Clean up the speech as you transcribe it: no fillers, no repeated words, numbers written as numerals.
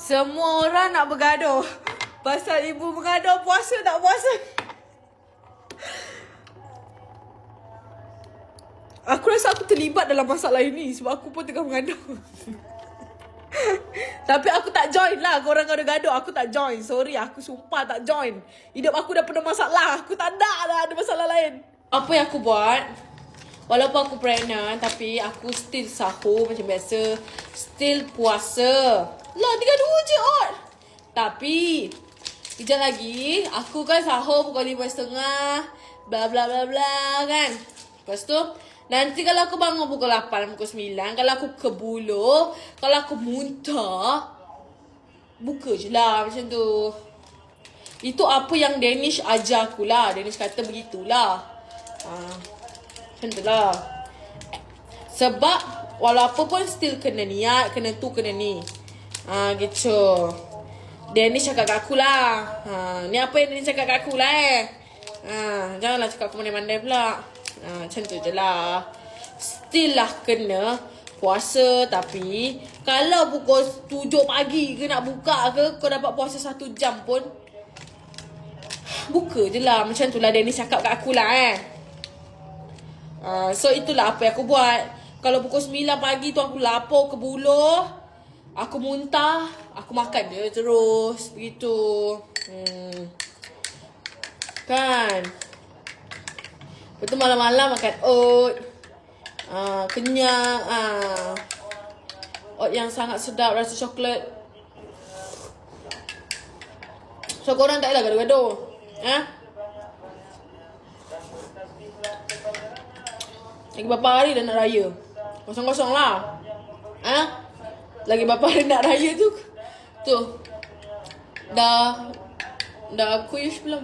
Semua orang nak bergaduh pasal ibu bergaduh puasa tak puasa. Aku rasa aku terlibat dalam masalah ini sebab aku pun tengah menggaduh. Tapi aku tak join lah. Korang gaduh-gaduh, aku tak join. Sorry, aku sumpah tak join. Hidup aku dah penuh masalah. Aku tak nak lah ada masalah lain. Apa yang aku buat, walaupun aku pregnant, tapi aku still sahur macam biasa. Still puasa. Lah, 32 je Ot. Tapi kejap lagi aku kan sahur pukul 5.30, bla bla bla bla kan. Lepas tu nanti kalau aku bangun pukul 8, pukul 9, kalau aku kebuluh, kalau aku muntah, buka je lah macam tu. Itu apa yang Danish ajar aku lah. Danish kata begitulah. Macam tu lah. Sebab walaupun pun still kena niat, kena tu, kena ni. Gitu. Danish cakap kat aku lah. Ni apa yang Danish cakap kat aku lah janganlah cakap aku mandai-mandai pula. Macam tu je lah. Still lah kena puasa. Tapi kalau pukul 7 pagi ke nak buka ke, kau dapat puasa 1 jam pun, buka je lah. Macam tu lah Dennis cakap kat aku lah So itulah apa yang aku buat. Kalau pukul 9 pagi tu aku lapar, kebuluh, aku muntah, aku makan je terus. Begitu. Kan. Lepas tu malam-malam makan oat. Kenyang. Oat yang sangat sedap, rasa coklat. So korang tak payah gaduh-gaduh. Lagi berapa hari dah nak raya? Kosong-kosong lah. Lagi berapa hari nak raya tu? Tu. Dah kuish belum?